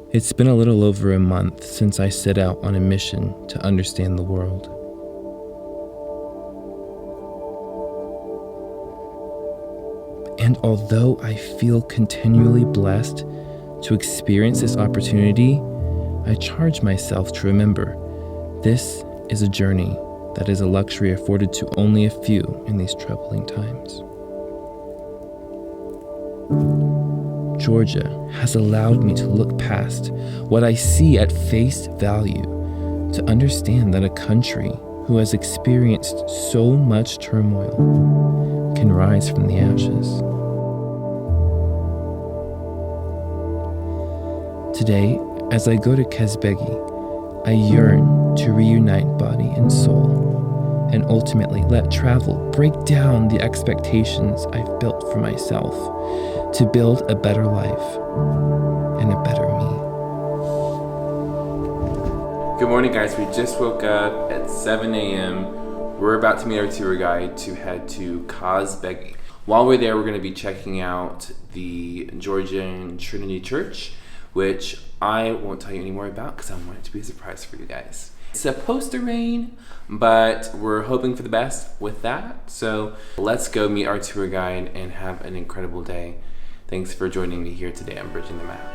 It's been a little over a month since I set out on a mission to understand the world. And although I feel continually blessed to experience this opportunity, I charge myself to remember this is a journey that is a luxury afforded to only a few in these troubling times. Georgia has allowed me to look past what I see at face value to understand that a country who has experienced so much turmoil can rise from the ashes. Today, as I go to Kazbegi, I yearn to reunite body and soul, and ultimately let travel break down the expectations I've built for myself to build a better life and a better me. Good morning, guys. We just woke up at 7 a.m. We're about to meet our tour guide to head to Kazbegi. While we're there, we're going to be checking out the Georgian Trinity Church, which I won't tell you any more about because I want it to be a surprise for you guys. It's supposed to rain, but we're hoping for the best with that. So let's go meet our tour guide and have an incredible day. Thanks for joining me here today on Bridging the Map.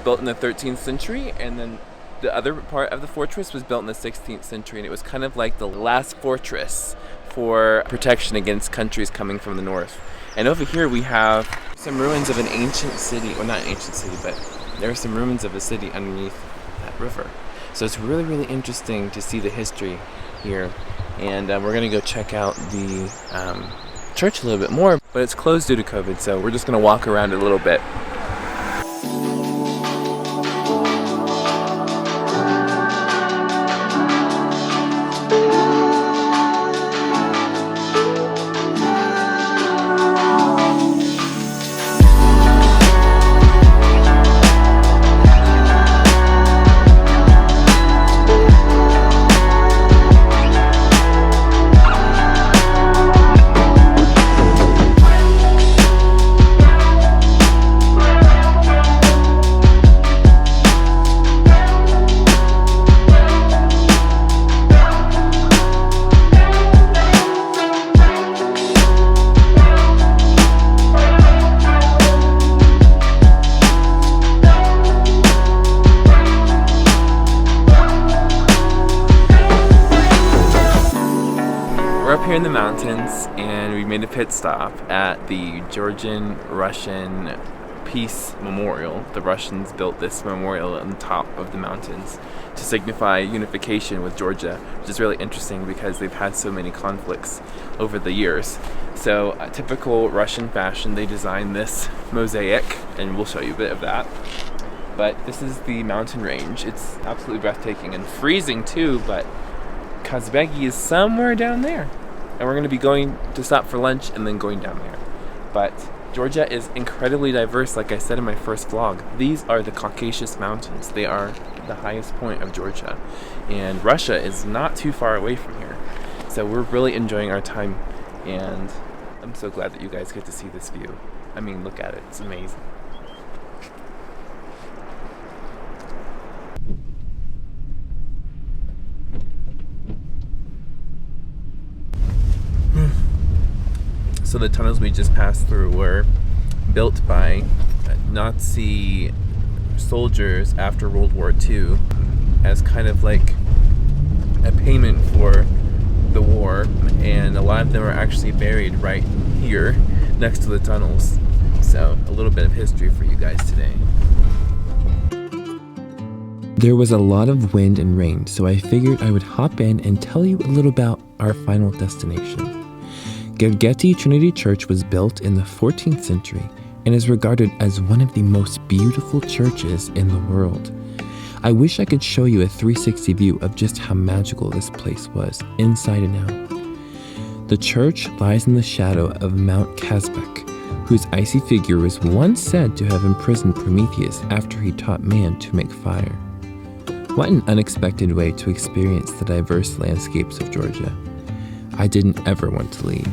Built in the 13th century, and then the other part of the fortress was built in the 16th century, and it was kind of like the last fortress for protection against countries coming from the north. And over here we have some ruins of an ancient city, well, not an ancient city, but there are some ruins of a city underneath that river. So it's really, really interesting to see the history here, and we're going to go check out the church a little bit more, but it's closed due to COVID, so we're just going to walk around it a little bit. Here in the mountains, and we made a pit stop at the Georgian-Russian Peace Memorial. The Russians built this memorial on the top of the mountains to signify unification with Georgia, which is really interesting because they've had so many conflicts over the years. So, typical Russian fashion, they designed this mosaic, and we'll show you a bit of that. But this is the mountain range. It's absolutely breathtaking and freezing too, but Kazbegi is somewhere down there. And we're going to be going to stop for lunch and then going down there. But Georgia is incredibly diverse, like I said in my first vlog. These are the Caucasus Mountains. They are the highest point of Georgia. And Russia is not too far away from here. So we're really enjoying our time. And I'm so glad that you guys get to see this view. I mean, look at it. It's amazing. So the tunnels we just passed through were built by Nazi soldiers after World War II as kind of like a payment for the war, and a lot of them are actually buried right here next to the tunnels. So a little bit of history for you guys today. There was a lot of wind and rain, so I figured I would hop in and tell you a little about our final destination. Gergeti Trinity Church was built in the 14th century and is regarded as one of the most beautiful churches in the world. I wish I could show you a 360 view of just how magical this place was, inside and out. The church lies in the shadow of Mount Kazbegi, whose icy figure was once said to have imprisoned Prometheus after he taught man to make fire. What an unexpected way to experience the diverse landscapes of Georgia. I didn't ever want to leave.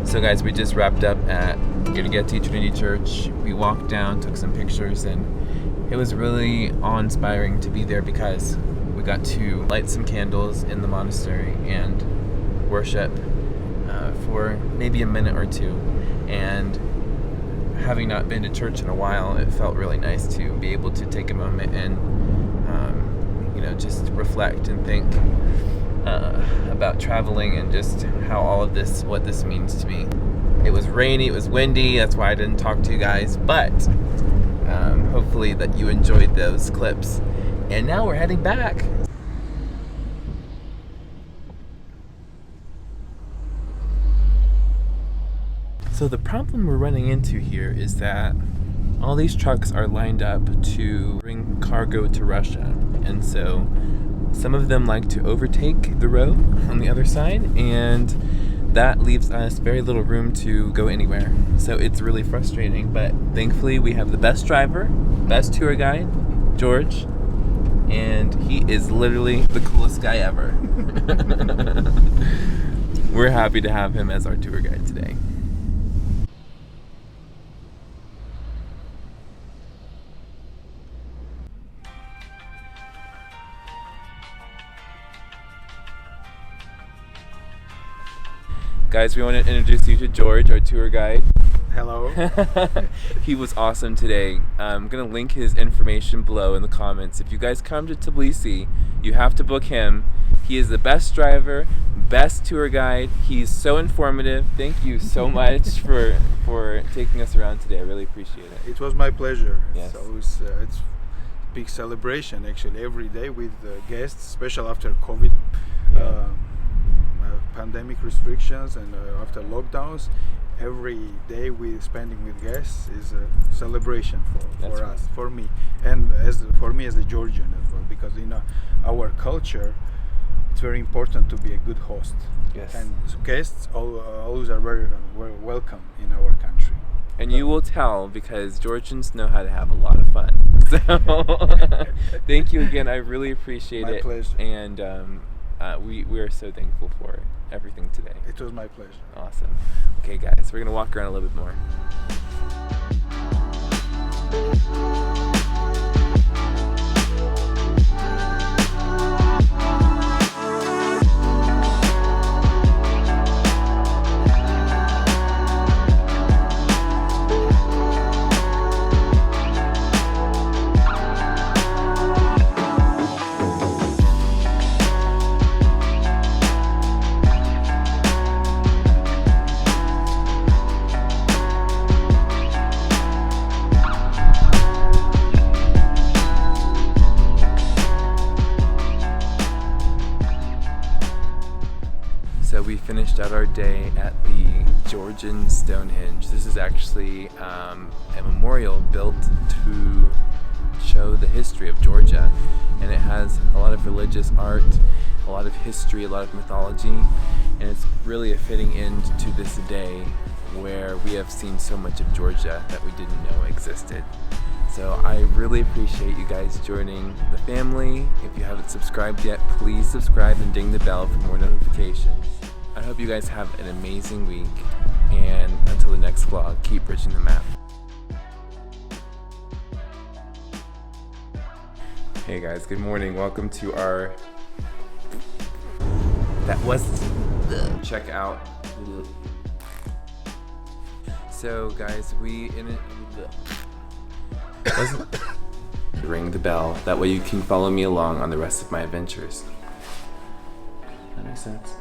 So guys, we just wrapped up at Gergeti Trinity Church. We walked down, took some pictures, and it was really awe-inspiring to be there because we got to light some candles in the monastery and worship for maybe a minute or two. And having not been to church in a while, it felt really nice to be able to take a moment and just reflect and think about traveling and just how all of this, what this means to me. It was rainy, it was windy, that's why I didn't talk to you guys, but hopefully that you enjoyed those clips. And now we're heading back. So the problem we're running into here is that all these trucks are lined up to bring cargo to Russia, and so some of them like to overtake the road on the other side, and that leaves us very little room to go anywhere. So it's really frustrating, but thankfully we have the best driver, best tour guide, George, and he is literally the coolest guy ever. We're happy to have him as our tour guide today. Guys, we want to introduce you to George, our tour guide. Hello. He was awesome today. I'm going to link his information below in the comments. If you guys come to Tbilisi, you have to book him. He is the best driver, best tour guide. He's so informative. Thank you so much for taking us around today. I really appreciate it. It was my pleasure. Yes. It's always it's big celebration actually every day with guests, especially after COVID. Yeah. Pandemic restrictions and after lockdowns, every day we spending with guests is a celebration for us, for me, and for me as a Georgian as well, because in our culture it's very important to be a good host. Yes. And guests always are very welcome in our country. And you will tell, because Georgians know how to have a lot of fun. So thank you again. I really appreciate it. My pleasure. And we are so thankful for everything today. It was my pleasure. Awesome. Okay guys, we're gonna walk around a little bit more. So we finished out our day at the Georgian Stonehenge. This is actually a memorial built to show the history of Georgia, and it has a lot of religious art, a lot of history, a lot of mythology, and it's really a fitting end to this day where we have seen so much of Georgia that we didn't know existed. So I really appreciate you guys joining the family. If you haven't subscribed yet, please subscribe and ding the bell for more notifications. I hope you guys have an amazing week, and until the next vlog, keep bridging the map. Hey guys, good morning. Welcome to our... That was... Check out. So guys, ring the bell. That way you can follow me along on the rest of my adventures. That makes sense.